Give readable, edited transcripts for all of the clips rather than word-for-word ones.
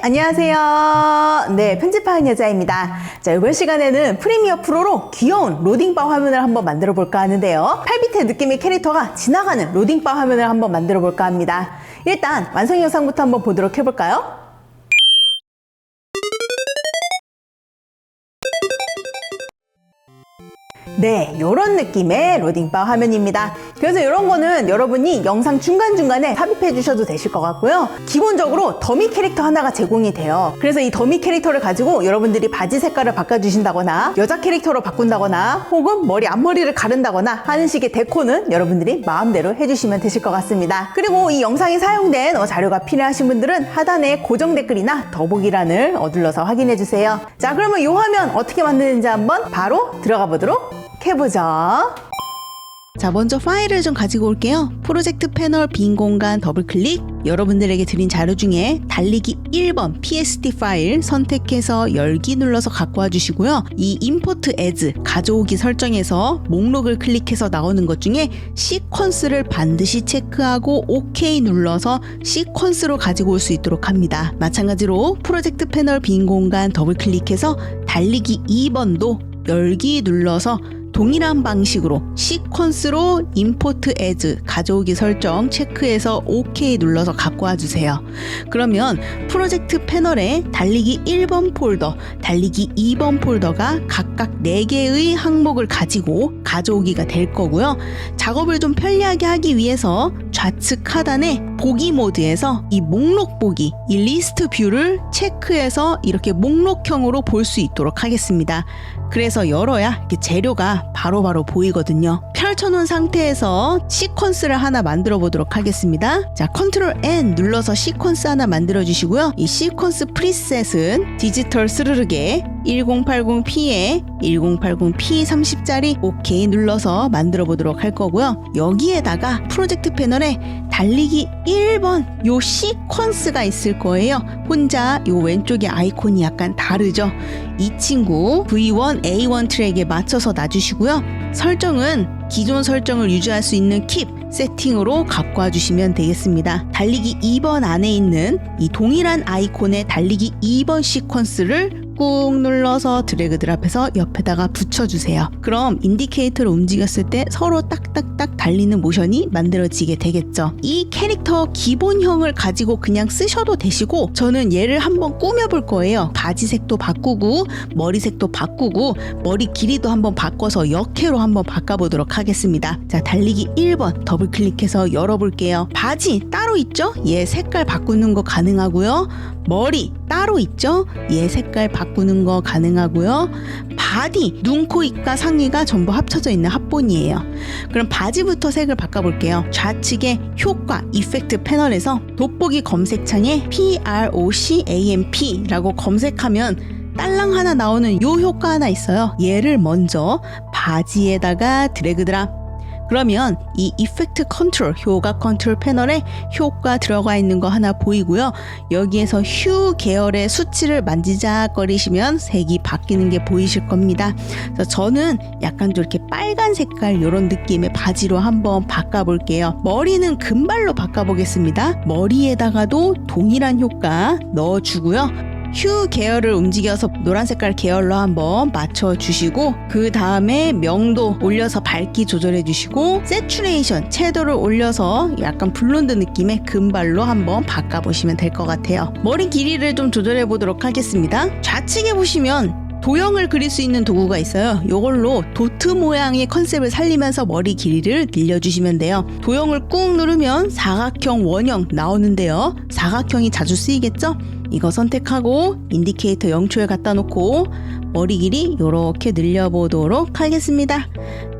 안녕하세요. 네, 편집하는 여자입니다. 자, 이번 시간에는 프리미어 프로로 귀여운 로딩바 화면을 한번 만들어 볼까 하는데요. 8비트 느낌의 캐릭터가 지나가는 로딩바 화면을 한번 만들어 볼까 합니다. 일단 완성 영상부터 한번 보도록 해볼까요? 네, 이런 느낌의 로딩바 화면입니다. 그래서 이런 거는 여러분이 영상 중간중간에 삽입해 주셔도 되실 것 같고요. 기본적으로 더미 캐릭터 하나가 제공이 돼요. 그래서 이 더미 캐릭터를 가지고 여러분들이 바지 색깔을 바꿔주신다거나 여자 캐릭터로 바꾼다거나 혹은 머리 앞머리를 가른다거나 하는 식의 데코는 여러분들이 마음대로 해주시면 되실 것 같습니다. 그리고 이 영상이 사용된 자료가 필요하신 분들은 하단에 고정 댓글이나 더보기란을 눌러서 확인해 주세요. 자, 그러면 이 화면 어떻게 만드는지 한번 바로 들어가 보도록 해보죠. 자, 먼저 파일을 좀 가지고 올게요. 프로젝트 패널 빈 공간 더블 클릭. 여러분들에게 드린 자료 중에 달리기 1번 PSD 파일 선택해서 열기 눌러서 갖고 와 주시고요. 이 임포트 애즈 가져오기 설정에서 목록을 클릭해서 나오는 것 중에 시퀀스를 반드시 체크하고 OK 눌러서 시퀀스로 가지고 올 수 있도록 합니다. 마찬가지로 프로젝트 패널 빈 공간 더블 클릭해서 달리기 2번도 열기 눌러서 동일한 방식으로 시퀀스로 임포트 애즈 가져오기 설정 체크해서 OK 눌러서 갖고 와주세요. 그러면 프로젝트 패널에 달리기 1번 폴더, 달리기 2번 폴더가 각각 4개의 항목을 가지고 가져오기가 될 거고요. 작업을 좀 편리하게 하기 위해서 좌측 하단에 보기 모드에서 이 목록 보기, 이 리스트 뷰를 체크해서 이렇게 목록형으로 볼 수 있도록 하겠습니다. 그래서 열어야 이렇게 재료가 바로바로 보이거든요. 펼쳐놓은 상태에서 시퀀스를 하나 만들어 보도록 하겠습니다. 자, 컨트롤 N 눌러서 시퀀스 하나 만들어 주시고요. 이 시퀀스 프리셋은 디지털 스르르게 1080p에 1080p30짜리 OK 눌러서 만들어 보도록 할 거고요. 여기에다가 프로젝트 패널에 달리기 1번 요 시퀀스가 있을 거예요. 혼자 요 왼쪽에 아이콘이 약간 다르죠. 이 친구 V1, A1 트랙에 맞춰서 놔주시고요. 설정은 기존 설정을 유지할 수 있는 킵 세팅으로 갖고 와주시면 되겠습니다. 달리기 2번 안에 있는 이 동일한 아이콘의 달리기 2번 시퀀스를 꾹 눌러서 드래그 드랍해서 옆에다가 붙여주세요. 그럼 인디케이터를 움직였을 때 서로 딱딱딱 달리는 모션이 만들어지게 되겠죠. 이 캐릭터 기본형을 가지고 그냥 쓰셔도 되시고 저는 얘를 한번 꾸며볼 거예요. 바지색도 바꾸고 머리색도 바꾸고 머리 길이도 한번 바꿔서 역캐로 한번 바꿔보도록 하겠습니다. 자, 달리기 1번 더블 클릭해서 열어볼게요. 바지 따로 있죠? 얘 색깔 바꾸는 거 가능하고요. 머리 따로 있죠? 얘 색깔 바꾸는 거 가능하고요. 바디, 눈, 코, 입과 상의가 전부 합쳐져 있는 합본이에요. 그럼 바지부터 색을 바꿔볼게요. 좌측에 효과, 이펙트 패널에서 돋보기 검색창에 PROCAMP라고 검색하면 딸랑 하나 나오는 요 효과 하나 있어요. 얘를 먼저 바지에다가 드래그 드랍. 그러면 이 이펙트 컨트롤, 효과 컨트롤 패널에 효과 들어가 있는 거 하나 보이고요. 여기에서 휴 계열의 수치를 만지작거리시면 색이 바뀌는 게 보이실 겁니다. 그래서 저는 약간 좀 이렇게 빨간 색깔 이런 느낌의 바지로 한번 바꿔볼게요. 머리는 금발로 바꿔보겠습니다. 머리에다가도 동일한 효과 넣어주고요. 휴 계열을 움직여서 노란 색깔 계열로 한번 맞춰주시고 그 다음에 명도 올려서 밝기 조절해 주시고 세츄레이션, 채도를 올려서 약간 블론드 느낌의 금발로 한번 바꿔보시면 될 것 같아요. 머리 길이를 좀 조절해 보도록 하겠습니다. 좌측에 보시면 도형을 그릴 수 있는 도구가 있어요. 이걸로 도트 모양의 컨셉을 살리면서 머리 길이를 늘려주시면 돼요. 도형을 꾹 누르면 사각형, 원형 나오는데요. 사각형이 자주 쓰이겠죠? 이거 선택하고 인디케이터 0초에 갖다 놓고 머리 길이 이렇게 늘려보도록 하겠습니다.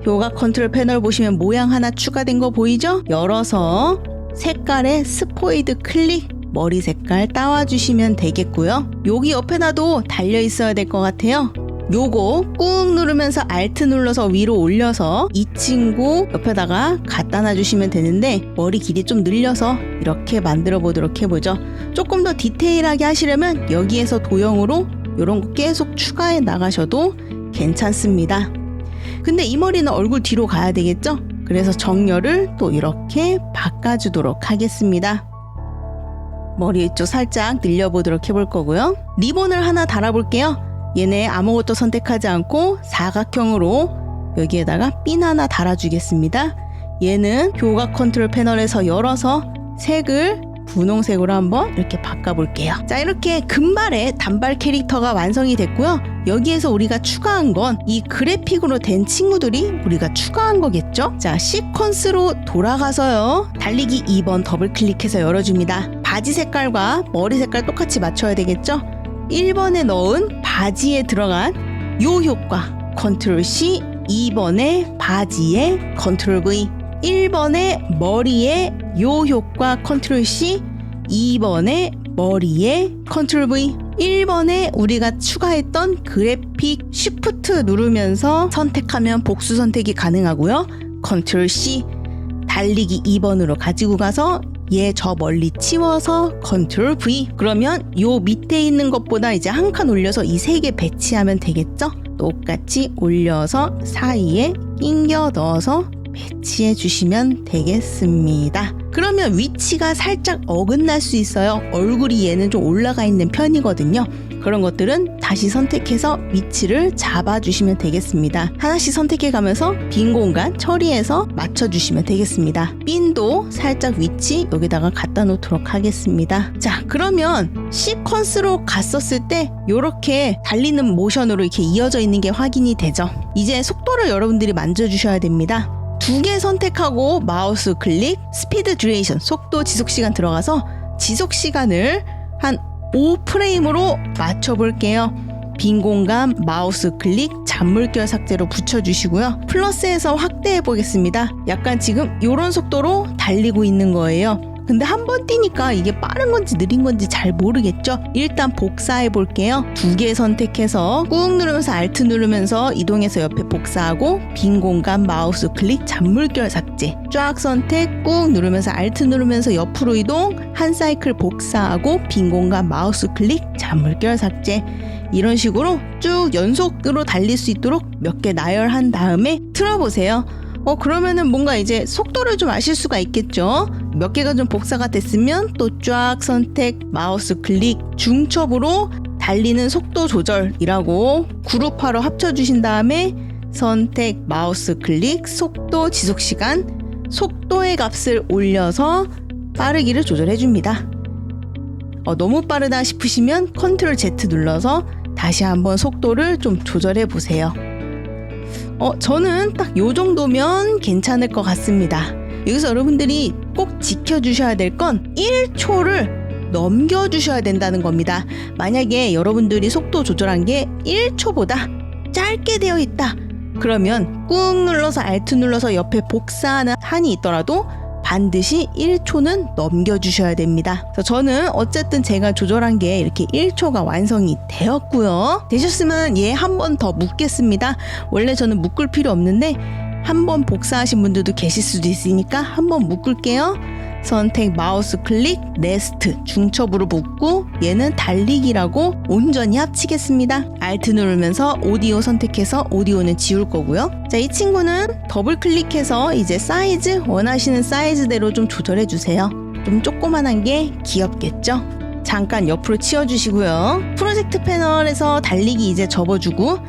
효과 컨트롤 패널 보시면 모양 하나 추가된 거 보이죠? 열어서 색깔에 스포이드 클릭, 머리 색깔 따와주시면 되겠고요. 여기 옆에다도 달려 있어야 될 것 같아요. 요거 꾹 누르면서 Alt 눌러서 위로 올려서 이 친구 옆에다가 갖다 놔주시면 되는데 머리 길이 좀 늘려서 이렇게 만들어 보도록 해보죠. 조금 더 디테일하게 하시려면 여기에서 도형으로 이런 거 계속 추가해 나가셔도 괜찮습니다. 근데 이 머리는 얼굴 뒤로 가야 되겠죠? 그래서 정렬을 또 이렇게 바꿔주도록 하겠습니다. 머리 이쪽 살짝 늘려보도록 해볼 거고요. 리본을 하나 달아볼게요. 얘네 아무것도 선택하지 않고 사각형으로 여기에다가 핀 하나 달아주겠습니다. 얘는 효과 컨트롤 패널에서 열어서 색을 분홍색으로 한번 이렇게 바꿔볼게요. 자, 이렇게 금발의 단발 캐릭터가 완성이 됐고요. 여기에서 우리가 추가한 건 이 그래픽으로 된 친구들이 우리가 추가한 거겠죠? 자, 시퀀스로 돌아가서요. 달리기 2번 더블 클릭해서 열어줍니다. 바지 색깔과 머리 색깔 똑같이 맞춰야 되겠죠? 1번에 넣은 바지에 들어간 요 효과 컨트롤 C, 2번에 바지에 컨트롤 V, 1번에 머리에 요 효과 컨트롤 C, 2번에 머리에 컨트롤 V, 1번에 우리가 추가했던 그래픽 쉬프트 누르면서 선택하면 복수 선택이 가능하고요. 컨트롤 C, 달리기 2번으로 가지고 가서 얘 저 멀리 치워서 컨트롤 V. 그러면 요 밑에 있는 것보다 이제 한 칸 올려서 이 세 개 배치하면 되겠죠? 똑같이 올려서 사이에 끼겨 넣어서 배치해 주시면 되겠습니다. 그러면 위치가 살짝 어긋날 수 있어요. 얼굴이 얘는 좀 올라가 있는 편이거든요. 그런 것들은 다시 선택해서 위치를 잡아주시면 되겠습니다. 하나씩 선택해 가면서 빈 공간 처리해서 맞춰주시면 되겠습니다. 핀도 살짝 위치 여기다가 갖다 놓도록 하겠습니다. 자, 그러면 시퀀스로 갔었을 때 이렇게 달리는 모션으로 이렇게 이어져 있는 게 확인이 되죠. 이제 속도를 여러분들이 만져주셔야 됩니다. 2개 선택하고 마우스 클릭, 스피드 듀레이션, 속도 지속시간 들어가서 지속시간을 한 5프레임으로 맞춰볼게요. 빈 공간 마우스 클릭, 잔물결 삭제로 붙여주시고요. 플러스해서 확대해 보겠습니다. 약간 지금 이런 속도로 달리고 있는 거예요. 근데 한 번 뛰니까 이게 빠른 건지 느린 건지 잘 모르겠죠? 일단 복사해 볼게요. 2개 선택해서 꾹 누르면서 Alt 누르면서 이동해서 옆에 복사하고 빈 공간 마우스 클릭 잔물결 삭제 쫙 선택 꾹 누르면서 Alt 누르면서 옆으로 이동 한 사이클 복사하고 빈 공간 마우스 클릭 잔물결 삭제 이런 식으로 쭉 연속으로 달릴 수 있도록 몇 개 나열한 다음에 틀어보세요. 그러면은 뭔가 이제 속도를 좀 아실 수가 있겠죠. 몇 개가 좀 복사가 됐으면 또 쫙 선택 마우스 클릭 중첩으로 달리는 속도 조절이라고 그룹화로 합쳐주신 다음에 선택 마우스 클릭 속도 지속시간 속도의 값을 올려서 빠르기를 조절해 줍니다. 너무 빠르다 싶으시면 컨트롤 Z 눌러서 다시 한번 속도를 좀 조절해 보세요. 저는 딱 요 정도면 괜찮을 것 같습니다. 여기서 여러분들이 꼭 지켜주셔야 될 건 1초를 넘겨주셔야 된다는 겁니다. 만약에 여러분들이 속도 조절한 게 1초보다 짧게 되어 있다. 그러면 꾹 눌러서 Alt 눌러서 옆에 복사하는 한이 있더라도 반드시 1초는 넘겨주셔야 됩니다. 그래서 저는 어쨌든 제가 조절한 게 이렇게 1초가 완성이 되었고요. 되셨으면 얘 한 번 더 묶겠습니다. 원래 저는 묶을 필요 없는데 한 번 복사하신 분들도 계실 수도 있으니까 한 번 묶을게요. 선택 마우스 클릭 네스트 중첩으로 묶고 얘는 달리기라고 온전히 합치겠습니다. Alt 누르면서 오디오 선택해서 오디오는 지울 거고요. 자, 이 친구는 더블 클릭해서 이제 사이즈 원하시는 사이즈대로 좀 조절해 주세요. 좀 조그만한 게 귀엽겠죠? 잠깐 옆으로 치워주시고요. 프로젝트 패널에서 달리기 이제 접어주고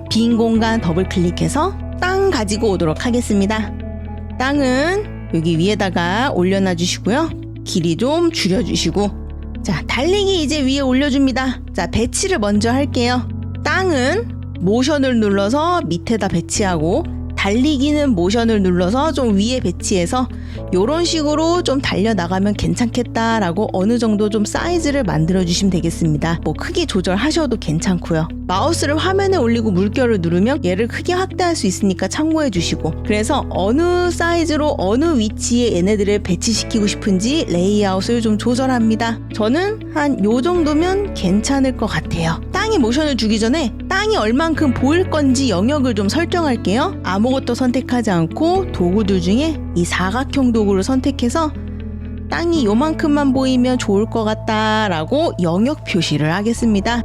빈 공간 더블 클릭해서 땅 가지고 오도록 하겠습니다. 땅은 여기 위에다가 올려놔 주시고요. 길이 좀 줄여주시고 자, 달리기 이제 위에 올려줍니다. 자, 배치를 먼저 할게요. 땅은 모션을 눌러서 밑에다 배치하고 달리기는 모션을 눌러서 좀 위에 배치해서 이런 식으로 좀 달려나가면 괜찮겠다라고 어느 정도 좀 사이즈를 만들어 주시면 되겠습니다. 뭐 크기 조절하셔도 괜찮고요. 마우스를 화면에 올리고 물결을 누르면 얘를 크게 확대할 수 있으니까 참고해 주시고 그래서 어느 사이즈로 어느 위치에 얘네들을 배치시키고 싶은지 레이아웃을 좀 조절합니다. 저는 한 요 정도면 괜찮을 것 같아요. 땅에 모션을 주기 전에 땅이 얼만큼 보일 건지 영역을 좀 설정할게요. 아무것도 선택하지 않고 도구들 중에 이 사각형 도구를 선택해서 땅이 요만큼만 보이면 좋을 것 같다라고 영역 표시를 하겠습니다.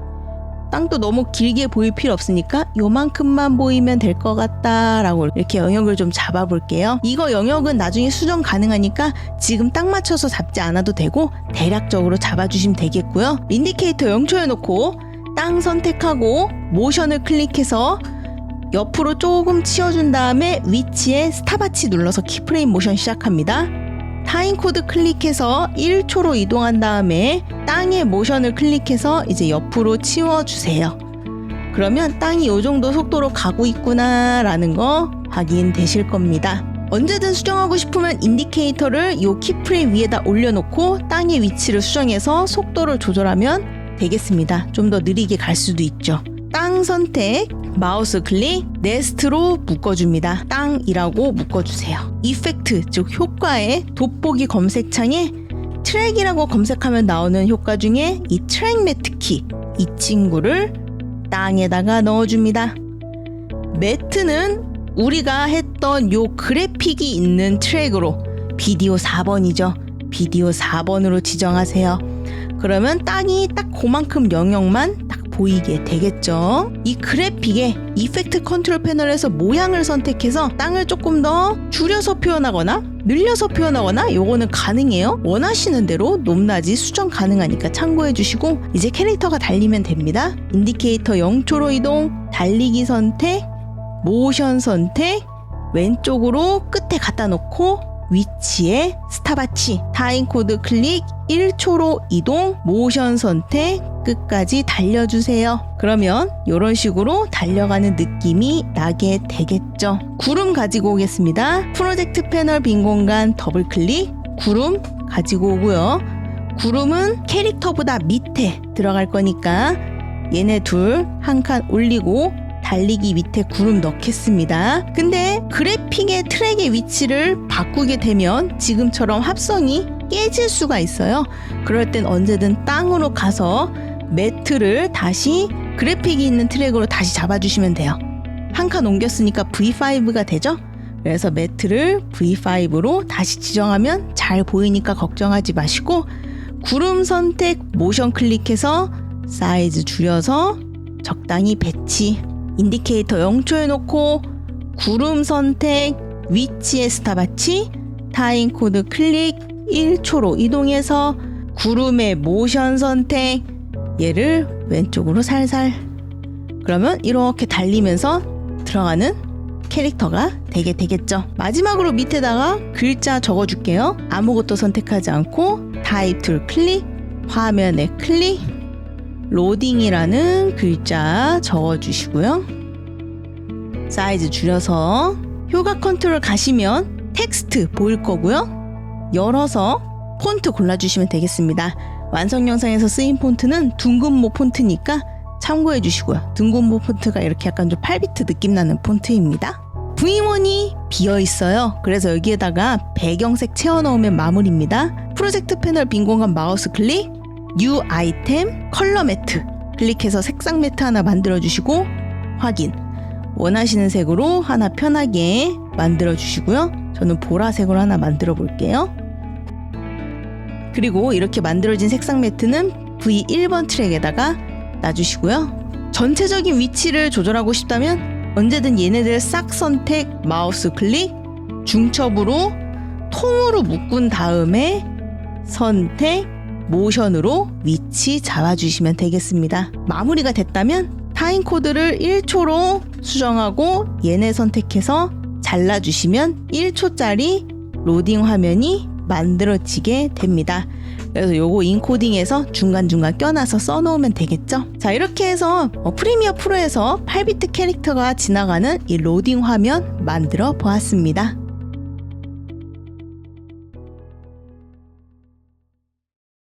땅도 너무 길게 보일 필요 없으니까 요만큼만 보이면 될 것 같다 라고 이렇게 영역을 좀 잡아볼게요. 이거 영역은 나중에 수정 가능하니까 지금 딱 맞춰서 잡지 않아도 되고 대략적으로 잡아주시면 되겠고요. 인디케이터 0초에 놓고 땅 선택하고 모션을 클릭해서 옆으로 조금 치워준 다음에 위치에 스탑워치 눌러서 키프레임 모션 시작합니다. 타임코드 클릭해서 1초로 이동한 다음에 땅의 모션을 클릭해서 이제 옆으로 치워주세요. 그러면 땅이 이 정도 속도로 가고 있구나 라는 거 확인되실 겁니다. 언제든 수정하고 싶으면 인디케이터를 이 키프레임 위에다 올려놓고 땅의 위치를 수정해서 속도를 조절하면 되겠습니다. 좀 더 느리게 갈 수도 있죠. 땅 선택, 마우스 클릭, 네스트로 묶어줍니다. 땅이라고 묶어주세요. 이펙트, 즉 효과의 돋보기 검색창에 트랙이라고 검색하면 나오는 효과 중에 이 트랙 매트 키, 이 친구를 땅에다가 넣어줍니다. 매트는 우리가 했던 요 그래픽이 있는 트랙으로 비디오 4번이죠. 비디오 4번으로 지정하세요. 그러면 땅이 딱 그만큼 영역만 딱 보이게 되겠죠. 이 그래픽에 이펙트 컨트롤 패널에서 모양을 선택해서 땅을 조금 더 줄여서 표현하거나 늘려서 표현하거나 요거는 가능해요. 원하시는 대로 높낮이 수정 가능하니까 참고해 주시고 이제 캐릭터가 달리면 됩니다. 인디케이터 0초로 이동, 달리기 선택, 모션 선택, 왼쪽으로 끝에 갖다 놓고 위치에 스탑워치, 타임코드 클릭, 1초로 이동, 모션 선택, 끝까지 달려주세요. 그러면 이런 식으로 달려가는 느낌이 나게 되겠죠. 구름 가지고 오겠습니다. 프로젝트 패널 빈 공간 더블 클릭, 구름 가지고 오고요. 구름은 캐릭터보다 밑에 들어갈 거니까 얘네 둘 한 칸 올리고 달리기 밑에 구름 넣겠습니다. 근데 그래픽의 트랙의 위치를 바꾸게 되면 지금처럼 합성이 깨질 수가 있어요. 그럴 땐 언제든 땅으로 가서 매트를 다시 그래픽이 있는 트랙으로 다시 잡아주시면 돼요. 한 칸 옮겼으니까 V5가 되죠? 그래서 매트를 V5로 다시 지정하면 잘 보이니까 걱정하지 마시고 구름 선택, 모션 클릭해서 사이즈 줄여서 적당히 배치, 인디케이터 0초에 놓고 구름 선택, 위치에 스탑워치, 타임코드 클릭, 1초로 이동해서 구름의 모션 선택, 얘를 왼쪽으로 살살, 그러면 이렇게 달리면서 들어가는 캐릭터가 되게 되겠죠. 마지막으로 밑에다가 글자 적어줄게요. 아무것도 선택하지 않고 타이틀 클릭, 화면에 클릭, 로딩이라는 글자 적어주시고요. 사이즈 줄여서 효과 컨트롤 가시면 텍스트 보일 거고요. 열어서 폰트 골라주시면 되겠습니다. 완성 영상에서 쓰인 폰트는 둥근모 폰트니까 참고해 주시고요. 둥근모 폰트가 이렇게 약간 좀 8비트 느낌 나는 폰트입니다. V1이 비어 있어요. 그래서 여기에다가 배경색 채워 넣으면 마무리입니다. 프로젝트 패널 빈 공간 마우스 클릭, 뉴 아이템, 컬러 매트 클릭해서 색상 매트 하나 만들어 주시고 확인. 원하시는 색으로 하나 편하게 만들어 주시고요. 저는 보라색으로 하나 만들어 볼게요. 그리고 이렇게 만들어진 색상 매트는 V1번 트랙에다가 놔주시고요. 전체적인 위치를 조절하고 싶다면 언제든 얘네들 싹 선택, 마우스 클릭, 중첩으로 통으로 묶은 다음에 선택, 모션으로 위치 잡아주시면 되겠습니다. 마무리가 됐다면 타임코드를 1초로 수정하고 얘네 선택해서 잘라주시면 1초짜리 로딩 화면이 만들어지게 됩니다. 그래서 요거 인코딩해서 중간중간 껴놔서 써놓으면 되겠죠. 자, 이렇게 해서 프리미어 프로에서 8비트 캐릭터가 지나가는 이 로딩 화면 만들어 보았습니다.